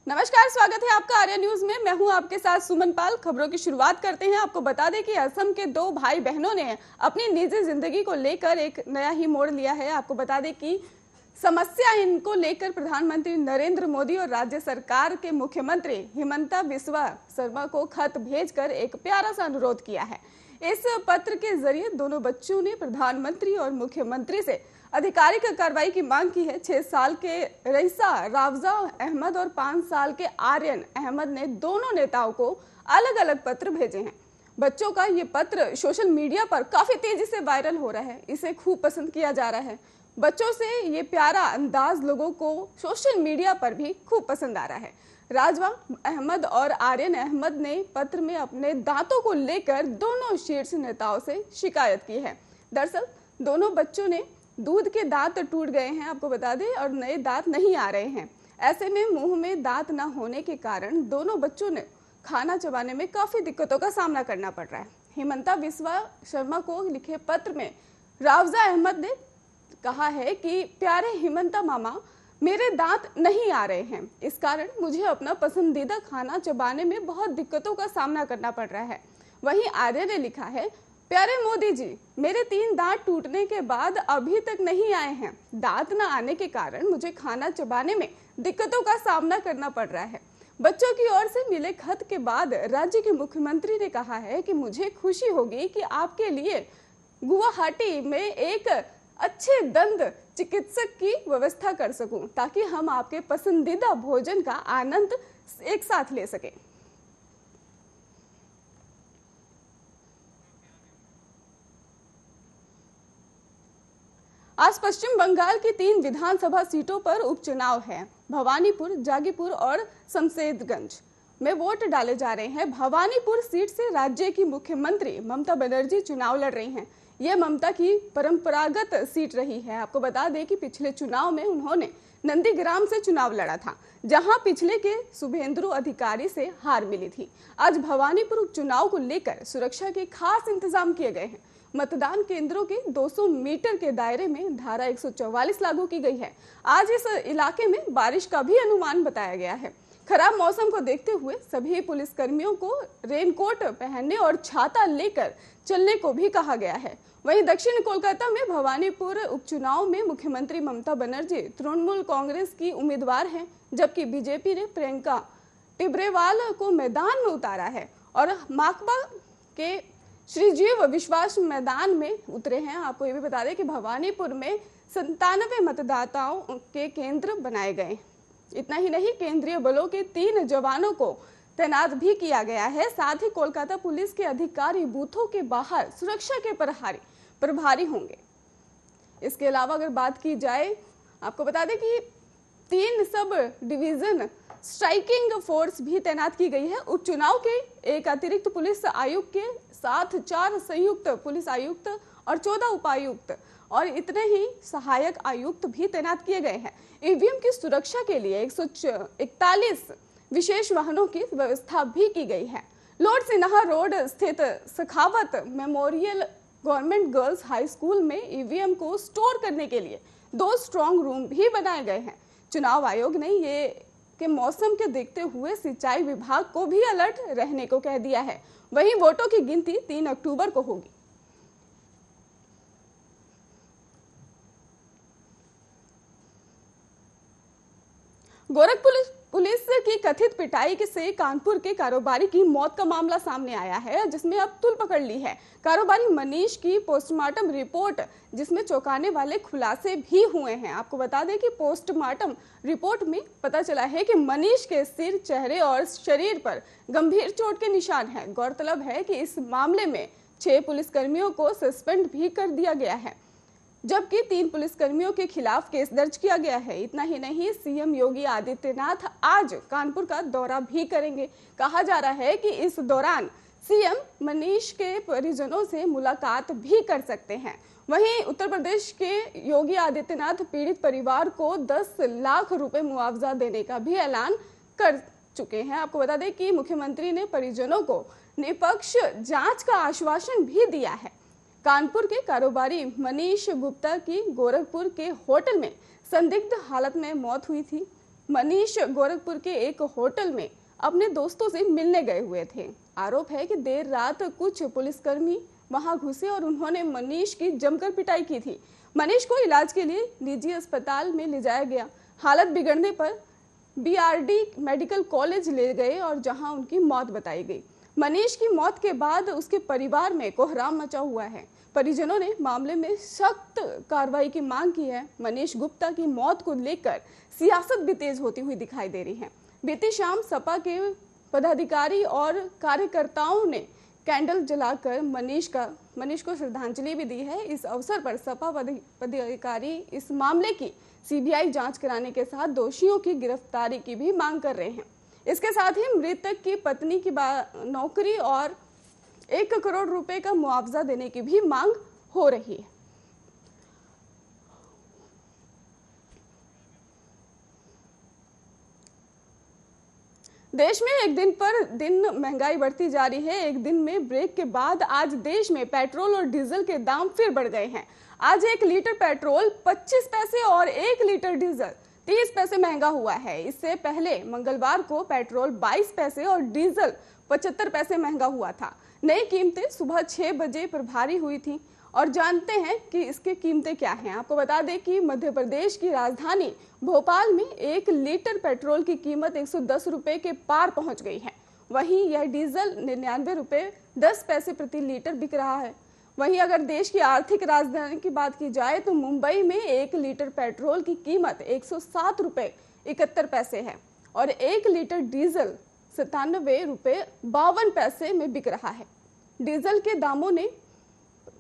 नमस्कार, स्वागत है आपका आर्या न्यूज में। मैं हूं आपके साथ सुमन पाल। खबरों की शुरुआत करते हैं। आपको बता दें कि असम के दो भाई बहनों ने अपनी निजी जिंदगी को लेकर एक नया ही मोड़ लिया है। आपको बता दें कि समस्या इनको लेकर प्रधानमंत्री नरेंद्र मोदी और राज्य सरकार के मुख्यमंत्री हिमंता बिस्वा शर्मा को खत भेजकर एक प्यारा सा अनुरोध किया है। इस पत्र के जरिए दोनों बच्चों ने प्रधानमंत्री और मुख्यमंत्री से आधिकारिक कार्रवाई की मांग की है। 6 साल के रईसा रावजा अहमद और 5 साल के आर्यन अहमद ने दोनों नेताओं को अलग अलग पत्र भेजे हैं। बच्चों का ये पत्र सोशल मीडिया पर काफी तेजी से वायरल हो रहा है। इसे खूब पसंद किया जा रहा है। बच्चों से ये प्यारा अंदाज लोगों को सोशल मीडिया पर भी खूब पसंद आ रहा है। राजवा अहमद और आर्यन अहमद ने पत्र में अपने दांतों को लेकर दोनों शीर्ष नेताओं से शिकायत की है। दरअसल दोनों बच्चों ने दूध के दांत टूट गए हैं, आपको बता दें, और नए दांत नहीं आ रहे हैं। ऐसे में मुंह में दांत न होने के कारण दोनों बच्चों ने खाना चबाने में काफी दिक्कतों का सामना करना पड़ रहा है। हिमंता बिस्वा शर्मा को लिखे पत्र में रावजा अहमद ने कहा है कि प्यारे हिमंता मामा, मेरे दांत नहीं आ रहे हैं, इस कारण मुझे अपना पसंदीदा खाना चबाने में बहुत दिक्कतों का सामना करना पड़ रहा है। वहीं आर्य ने लिखा है, प्यारे मोदी जी, मेरे 3 दांत टूटने के बाद अभी तक नहीं आए हैं। दांत न आने के कारण मुझे खाना चबाने में दिक्कतों का सामना करना पड़ रहा है। बच्चों की ओर से मिले खत के बाद राज्य के मुख्यमंत्री ने कहा है कि मुझे खुशी होगी कि आपके लिए गुवाहाटी में एक अच्छे दंत चिकित्सक की व्यवस्था कर सकूं, ताकि हम आपके पसंदीदा भोजन का आनंद एक साथ ले सकें। आज पश्चिम बंगाल की 3 विधानसभा सीटों पर उपचुनाव है। भवानीपुर, जागीपुर और शमशेरगंज में वोट डाले जा रहे हैं। भवानीपुर सीट से राज्य की मुख्यमंत्री ममता बनर्जी चुनाव लड़ रही हैं। यह ममता की परंपरागत सीट रही है। आपको बता दें कि पिछले चुनाव में उन्होंने नंदीग्राम से चुनाव लड़ा था, जहां पिछले के शुभेंदु अधिकारी से हार मिली थी। आज भवानीपुर उपचुनाव को लेकर सुरक्षा के खास इंतजाम किए गए हैं। मतदान केंद्रों के 200 मीटर के दायरे में धारा 144 लागू की गई है। आज इस इलाके में बारिश का भी अनुमान बताया गया है। खराब मौसम को देखते हुए सभी पुलिसकर्मियों को रेनकोट पहनने और छाता लेकर चलने को भी कहा गया है। वहीं दक्षिण कोलकाता में भवानीपुर उपचुनाव में मुख्यमंत्री ममता बनर्जी तृणमूल कांग्रेस की उम्मीदवार हैं, जबकि बीजेपी ने प्रियंका टिब्रेवाल को मैदान में उतारा है और माकपा के श्रीजीव विश्वास मैदान में उतरे हैं। आपको ये भी बता दें कि भवानीपुर में 97 मतदाताओं के केंद्र बनाए गए। इतना ही नहीं, केंद्रीय बलों के 3 जवानों को तैनात भी किया गया है। साथ ही कोलकाता पुलिस के अधिकारी बूथों के बाहर सुरक्षा के प्रभारी होंगे। इसके अलावा अगर बात की जाए, आपको बता दें कि 3 सब डिवीजन स्ट्राइकिंग फोर्स भी तैनात की गई है। उपचुनाव के एक अतिरिक्त पुलिस आयुक्त के साथ 4 संयुक्त पुलिस आयुक्त और 14 उपायुक्त और इतने ही सहायक आयुक्त भी तैनात किए गए हैं। ईवीएम की सुरक्षा के लिए 141 विशेष वाहनों की व्यवस्था भी की गई है। लॉर्ड सिन्हा रोड स्थित Sakhawat memorial government girls high school में ईवीएम को स्टोर करने के लिए 2 स्ट्रांग रूम भी बनाए गए हैं। चुनाव आयोग ने ये के मौसम के देखते हुए सिंचाई विभाग को भी अलर्ट रहने को कह दिया है। वहीं वोटों की गिनती 3 अक्टूबर को होगी। गोरखपुर पुलिस की कथित पिटाई से कानपुर के कारोबारी की मौत का मामला सामने आया है, जिसमें अब तुल पकड़ ली है। कारोबारी मनीष की पोस्टमार्टम रिपोर्ट, जिसमें चौंकाने वाले खुलासे भी हुए हैं। आपको बता दें कि पोस्टमार्टम रिपोर्ट में पता चला है कि मनीष के सिर, चेहरे और शरीर पर गंभीर चोट के निशान हैं। गौरतलब है कि इस मामले में 6 पुलिसकर्मियों को सस्पेंड भी कर दिया गया है, जबकि 3 पुलिसकर्मियों के खिलाफ केस दर्ज किया गया है। इतना ही नहीं, सीएम योगी आदित्यनाथ आज कानपुर का दौरा भी करेंगे। कहा जा रहा है कि इस दौरान सीएम मनीष के परिजनों से मुलाकात भी कर सकते हैं। वहीं उत्तर प्रदेश के योगी आदित्यनाथ पीड़ित परिवार को 10 लाख रुपए मुआवजा देने का भी ऐलान कर चुके हैं। आपको बता दें कि मुख्यमंत्री ने परिजनों को निष्पक्ष जांच का आश्वासन भी दिया है। कानपुर के कारोबारी मनीष गुप्ता की गोरखपुर के होटल में संदिग्ध हालत में मौत हुई थी। मनीष गोरखपुर के एक होटल में अपने दोस्तों से मिलने गए हुए थे। आरोप है कि देर रात कुछ पुलिसकर्मी वहां घुसे और उन्होंने मनीष की जमकर पिटाई की थी। मनीष को इलाज के लिए निजी अस्पताल में ले जाया गया। हालत बिगड़ने पर बीआरडी मेडिकल कॉलेज ले गए और जहां उनकी मौत बताई गई। मनीष की मौत के बाद उसके परिवार में कोहराम मचा हुआ है। परिजनों ने मामले में सख्त कार्रवाई की मांग की है। मनीष गुप्ता की मौत को लेकर सियासत भी तेज होती हुई दिखाई दे रही है। बीती शाम सपा के पदाधिकारी और कार्यकर्ताओं ने कैंडल जलाकर मनीष को श्रद्धांजलि भी दी है। इस अवसर पर सपा पदाधिकारी इस मामले की सीबीआई जांच कराने के साथ दोषियों की गिरफ्तारी की भी मांग कर रहे हैं। इसके साथ ही मृतक की पत्नी की नौकरी और 1 करोड़ रुपए का मुआवजा देने की भी मांग हो रही है। देश में एक दिन पर दिन महंगाई बढ़ती जा रही है। एक दिन में ब्रेक के बाद आज देश में पेट्रोल और डीजल के दाम फिर बढ़ गए हैं। आज 1 लीटर पेट्रोल 25 पैसे और 1 लीटर डीजल 30 पैसे महंगा हुआ है। इससे पहले मंगलवार को पेट्रोल 22 पैसे और डीजल 75 पैसे महंगा हुआ था। नई कीमतें सुबह 6 बजे प्रभावी हुई थी और जानते हैं कि इसकी कीमतें क्या हैं। आपको बता दें कि मध्य प्रदेश की राजधानी भोपाल में 1 लीटर पेट्रोल की कीमत 110 रुपए के पार पहुंच गई है। वहीं यह डीजल 99 रुपए 10 पैसे प्रति लीटर बिक रहा है। वहीं अगर देश की आर्थिक राजधानी की बात की जाए तो मुंबई में 1 लीटर पेट्रोल की कीमत 107 रुपए 71 पैसे है और 1 लीटर डीजल 97 रुपए 52 पैसे में बिक रहा है। डीजल के दामों ने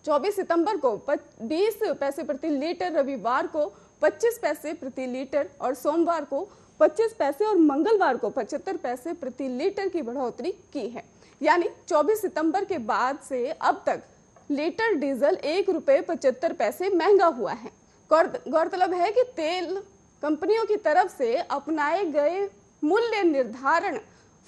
24 सितंबर को 20 पैसे प्रति लीटर, रविवार को 25 पैसे प्रति लीटर और सोमवार को 25 पैसे और मंगलवार को 75 पैसे प्रति लीटर की बढ़ोतरी की है। यानी 24 सितंबर के बाद से अब तक लीटर डीजल 1 रुपए 75 पैसे महंगा हुआ है। गौरतलब है कि तेल कंपनियों की तरफ से अपनाए गए मूल्य निर्धारण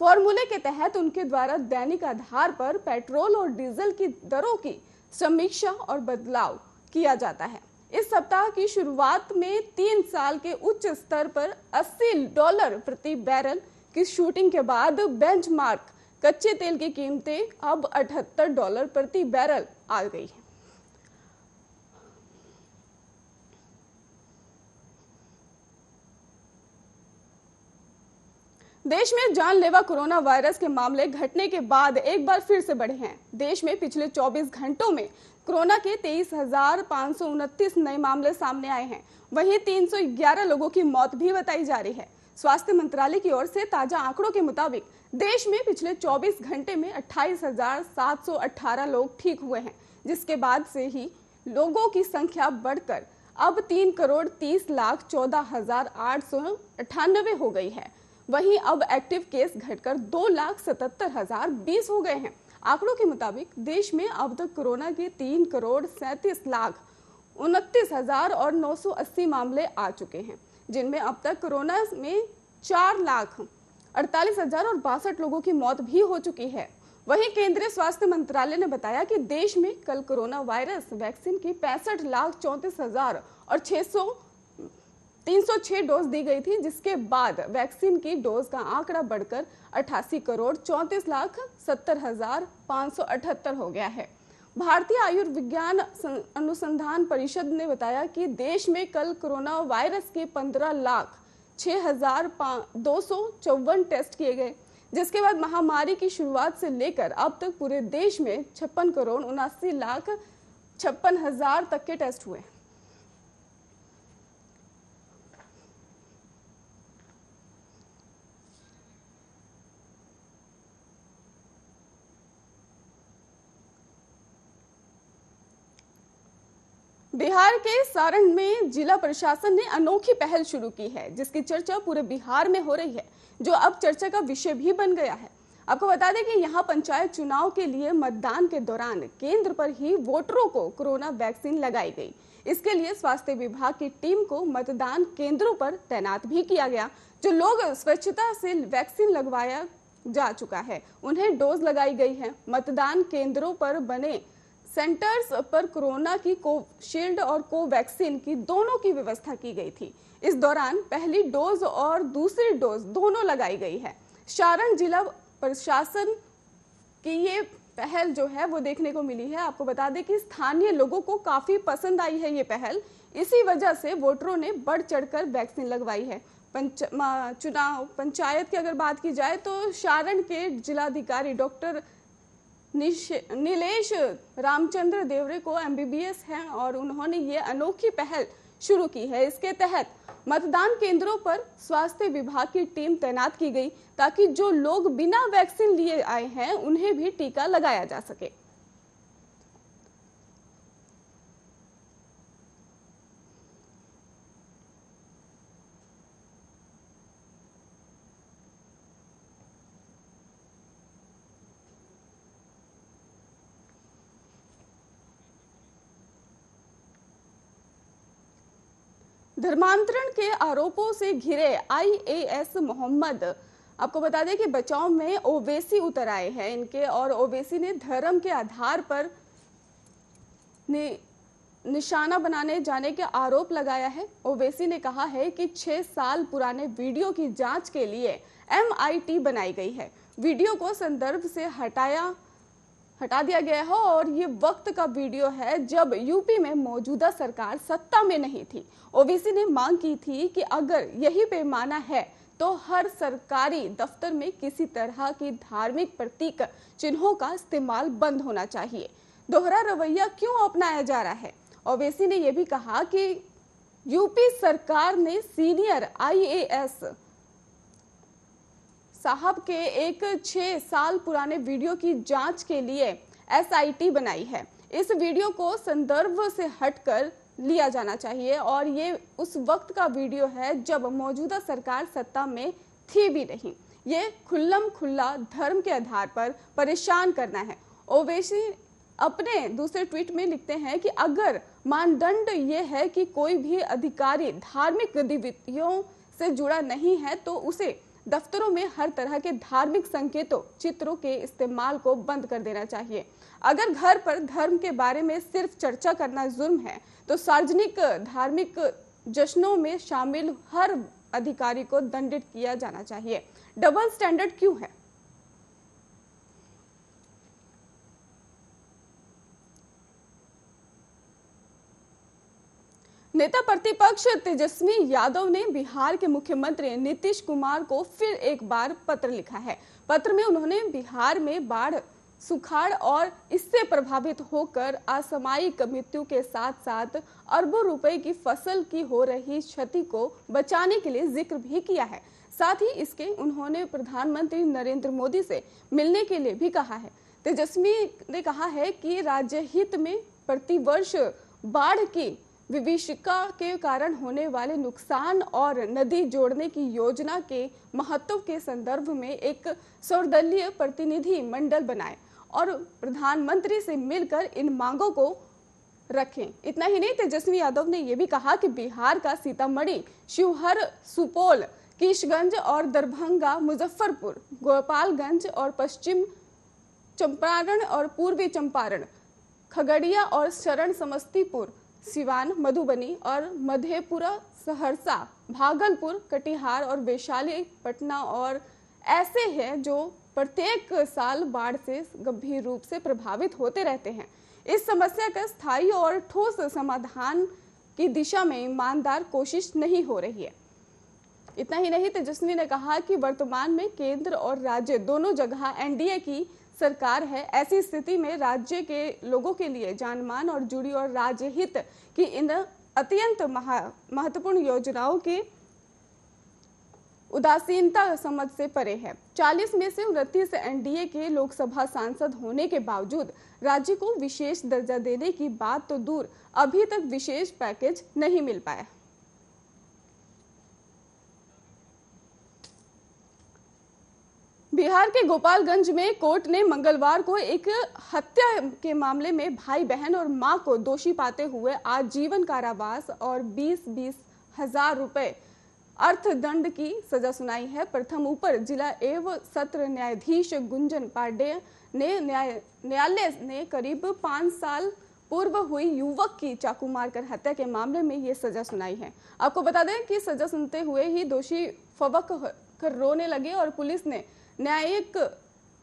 फॉर्मूले के तहत उनके द्वारा दैनिक आधार पर पेट्रोल और डीजल की दरों की समीक्षा और बदलाव किया जाता है। इस सप्ताह की शुरुआत में 3 साल के उच्च स्तर पर $80 प्रति बैरल की शूटिंग के बाद बेंचमार्क कच्चे तेल की कीमतें अब $78 प्रति बैरल आ गई है। देश में जानलेवा कोरोना वायरस के मामले घटने के बाद एक बार फिर से बढ़े हैं। देश में पिछले 24 घंटों में कोरोना के 23,529 नए मामले सामने आए हैं। वहीं 311 लोगों की मौत भी बताई जा रही है। स्वास्थ्य मंत्रालय की ओर से ताजा आंकड़ों के मुताबिक देश में पिछले 24 घंटे में 28,718 लोग ठीक हुए हैं, जिसके बाद से ही लोगों की संख्या बढ़कर अब 3,30,14,898 हो गई है। वहीं अब एक्टिव केस घटकर 2,77,020 हो गए हैं। आंकड़ों के मुताबिक देश में अब तक कोरोना के 3,37,29,980 मामले आ चुके हैं, जिनमें अब तक कोरोना में 4,48,062 लोगों की मौत भी हो चुकी है। वहीं केंद्रीय स्वास्थ्य मंत्रालय ने बताया कि देश में कल कोरोना वायरस वैक्सीन की 65,34,306 डोज दी गई थी, जिसके बाद वैक्सीन की डोज का आंकड़ा बढ़कर 88,34,70,578 हो गया है। भारतीय आयुर्विज्ञान अनुसंधान परिषद ने बताया कि देश में कल कोरोना वायरस के 15,06,254 टेस्ट किए गए, जिसके बाद महामारी की शुरुआत से लेकर अब तक पूरे देश में 56,79,56,000 तक के टेस्ट हुए। बिहार के सारण में जिला प्रशासन ने अनोखी पहल शुरू की है, जिसकी चर्चा पूरे बिहार में हो रही है, जो अब चर्चा का विषय भी बन गया है। आपको बता दें कि यहाँ पंचायत चुनाव के लिए मतदान के दौरान केंद्र पर ही वोटरों को कोरोना वैक्सीन लगाई गई। इसके लिए स्वास्थ्य विभाग की टीम को मतदान केंद्रों पर तैनात भी किया गया। जो लोग स्वेच्छता से वैक्सीन लगवाया जा चुका है, उन्हें डोज लगाई गई है। मतदान केंद्रों पर बने सेंटर्स पर कोरोना की कोविशील्ड और कोवैक्सीन की दोनों की व्यवस्था की गई थी। इस दौरान पहली डोज और दूसरी डोज दोनों लगाई गई है। सारण जिला प्रशासन की ये पहल जो है वो देखने को मिली है। आपको बता दें कि स्थानीय लोगों को काफी पसंद आई है ये पहल, इसी वजह से वोटरों ने बढ़ चढ़कर वैक्सीन लगवाई है। पंचायत की अगर बात की जाए तो सारण के जिलाधिकारी डॉक्टर नीलेश रामचंद्र देवरे को MBBS है और उन्होंने ये अनोखी पहल शुरू की है। इसके तहत मतदान केंद्रों पर स्वास्थ्य विभाग की टीम तैनात की गई ताकि जो लोग बिना वैक्सीन लिए आए हैं उन्हें भी टीका लगाया जा सके। धर्मांतरण के आरोपों से घिरे IAS मोहम्मद, आपको बता दें कि बचाव में ओवैसी उतर आए हैं इनके, और ओवैसी ने धर्म के आधार पर निशाना बनाने जाने के आरोप लगाया है। ओवैसी ने कहा है कि 6 साल पुराने वीडियो की जांच के लिए MIT बनाई गई है। वीडियो को संदर्भ से हटा दिया गया है और ये वक्त का वीडियो है जब यूपी में मौजूदा सरकार सत्ता में नहीं थी। ओवैसी ने मांग की थी कि अगर यही पैमाना है तो हर सरकारी दफ्तर में किसी तरह की धार्मिक प्रतीक चिन्हों का इस्तेमाल बंद होना चाहिए। दोहरा रवैया क्यों अपनाया जा रहा है? ओवैसी ने यह भी कहा कि यूपी सरकार ने सीनियर IAS साहब के एक 6 साल पुराने वीडियो की जांच के लिए SIT बनाई है। इस वीडियो को संदर्भ से हटकर लिया जाना चाहिए और ये उस वक्त का वीडियो है जब मौजूदा सरकार सत्ता में थी भी नहीं। ये खुल्लम खुल्ला धर्म के आधार पर परेशान करना है। ओवैसी अपने दूसरे ट्वीट में लिखते हैं कि अगर मानदंड ये है कि कोई भी अधिकारी धार्मिक गतिविधियों से जुड़ा नहीं है तो उसे दफ्तरों में हर तरह के धार्मिक संकेतों, चित्रों के इस्तेमाल को बंद कर देना चाहिए। अगर घर पर धर्म के बारे में सिर्फ चर्चा करना जुर्म है तो सार्वजनिक धार्मिक जश्नों में शामिल हर अधिकारी को दंडित किया जाना चाहिए। डबल स्टैंडर्ड क्यों है? नेता प्रतिपक्ष तेजस्वी यादव ने बिहार के मुख्यमंत्री नीतीश कुमार को फिर एक बार पत्र लिखा है। पत्र में उन्होंने बिहार में बाढ़, सुखाड़ और इससे प्रभावित होकर असामयिक मृत्यु के साथ साथ अरबों रुपए की फसल की हो रही क्षति को बचाने के लिए जिक्र भी किया है। साथ ही इसके उन्होंने प्रधानमंत्री नरेंद्र मोदी से मिलने के लिए भी कहा है। तेजस्वी ने कहा है कि राज्य हित में प्रतिवर्ष बाढ़ की विभीषिका के कारण होने वाले नुकसान और नदी जोड़ने की योजना के महत्व के संदर्भ में एक सर्वदलीय प्रतिनिधि मंडल बनाए और प्रधानमंत्री से मिलकर इन मांगों को रखें। इतना ही नहीं, तेजस्वी यादव ने यह भी कहा कि बिहार का सीतामढ़ी, शिवहर, सुपौल, किशनगंज और दरभंगा, मुजफ्फरपुर, गोपालगंज और पश्चिम चंपारण और पूर्वी चंपारण, खगड़िया और शरण, समस्तीपुर, सिवान, मधुबनी और मधेपुरा, सहरसा, भागलपुर, कटिहार और वैशाली, पटना और ऐसे हैं जो प्रत्येक साल बाढ़ से गंभीर रूप से प्रभावित होते रहते हैं। इस समस्या का स्थायी और ठोस समाधान की दिशा में ईमानदार कोशिश नहीं हो रही है। इतना ही नहीं, तेजस्वी ने कहा कि वर्तमान में केंद्र और राज्य दोनों जगह NDA की सरकार है। ऐसी स्थिति में राज्य के लोगों के लिए जानमान और जुड़ी और राज्य हित की इन अत्यंत महत्वपूर्ण योजनाओं की उदासीनता समझ से परे है। 40 में से 29 NDA के लोकसभा सांसद होने के बावजूद राज्य को विशेष दर्जा देने की बात तो दूर, अभी तक विशेष पैकेज नहीं मिल पाया। बिहार के गोपालगंज में कोर्ट ने मंगलवार को एक हत्या के मामले में भाई बहन और मां को दोषी पाते हुए आजीवन कारावास और 20-20 हजार रुपए अर्थदंड की सजा सुनाई है। प्रथम ऊपर जिला एवं सत्र न्यायाधीश गुंजन पांडे ने न्यायालय ने करीब 5 साल पूर्व हुई युवक की चाकू मारकर हत्या के मामले में ये सजा सुनाई है। आपको बता दें कि सजा सुनते हुए ही दोषी फवक कर रोने लगे और पुलिस ने न्यायिक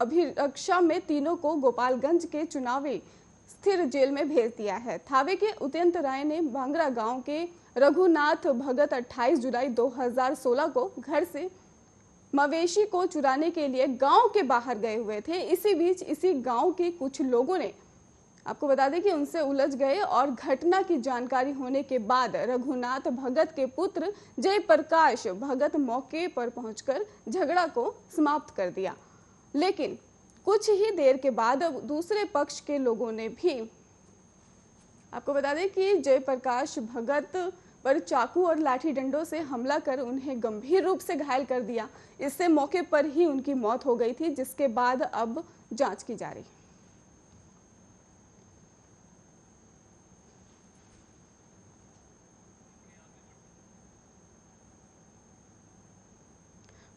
अभिरक्षा में तीनों को गोपालगंज के चुनावी स्थिर जेल में भेज दिया है। थावे के उत्यंत राय ने भांगरा गांव के रघुनाथ भगत 28 जुलाई 2016 को घर से मवेशी को चुराने के लिए गांव के बाहर गए हुए थे। इसी बीच इसी गांव के कुछ लोगों ने, आपको बता दें कि उनसे उलझ गए और घटना की जानकारी होने के बाद रघुनाथ भगत के पुत्र जयप्रकाश भगत मौके पर पहुंचकर झगड़ा को समाप्त कर दिया। लेकिन कुछ ही देर के बाद दूसरे पक्ष के लोगों ने भी, आपको बता दें कि जयप्रकाश भगत पर चाकू और लाठी डंडों से हमला कर उन्हें गंभीर रूप से घायल कर दिया। इससे मौके पर ही उनकी मौत हो गई थी, जिसके बाद अब जांच की जा रही है।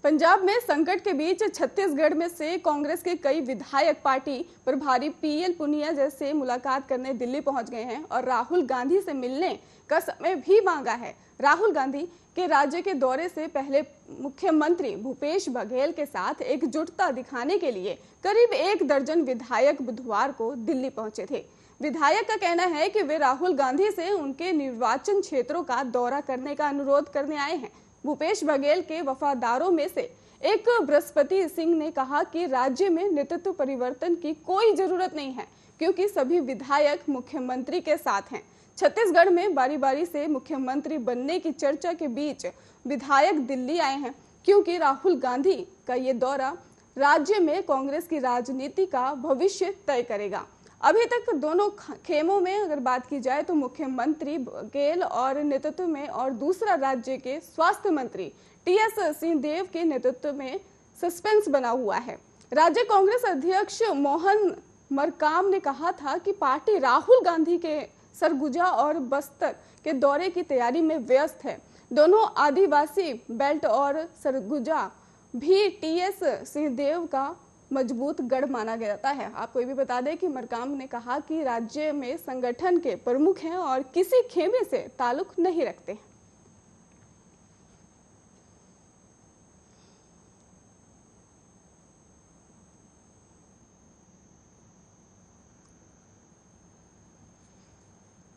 पंजाब में संकट के बीच छत्तीसगढ़ में से कांग्रेस के कई विधायक पार्टी प्रभारी पीएल पुनिया जैसे मुलाकात करने दिल्ली पहुंच गए हैं और राहुल गांधी से मिलने का समय भी मांगा है। राहुल गांधी के राज्य के दौरे से पहले मुख्यमंत्री भूपेश बघेल के साथ एकजुटता दिखाने के लिए करीब 1 दर्जन विधायक बुधवार को दिल्ली पहुंचे थे। विधायक का कहना है कि वे राहुल गांधी से उनके निर्वाचन क्षेत्रों का दौरा करने का अनुरोध करने आए हैं। भूपेश बघेल के वफादारों में से एक बृहस्पति सिंह ने कहा कि राज्य में नेतृत्व परिवर्तन की कोई जरूरत नहीं है, क्योंकि सभी विधायक मुख्यमंत्री के साथ हैं। छत्तीसगढ़ में बारी बारी से मुख्यमंत्री बनने की चर्चा के बीच विधायक दिल्ली आए हैं, क्योंकि राहुल गांधी का ये दौरा राज्य में कांग्रेस की राजनीति का भविष्य तय करेगा। अभी तक दोनों खेमों में अगर बात की जाए तो मुख्यमंत्री बघेल और नेतृत्व में और दूसरा राज्य के स्वास्थ्य मंत्री टीएस सिंहदेव के नेतृत्व में सस्पेंस बना हुआ है। राज्य कांग्रेस अध्यक्ष मोहन मरकाम ने कहा था कि पार्टी राहुल गांधी के सरगुजा और बस्तर के दौरे की तैयारी में व्यस्त है। दोनों आदिवासी बेल्ट और सरगुजा भी टीएस सिंहदेव का मजबूत गढ़ माना जाता है। आपको ये भी बता दें कि मरकाम ने कहा कि राज्य में संगठन के प्रमुख हैं और किसी खेमे से ताल्लुक नहीं रखते हैं।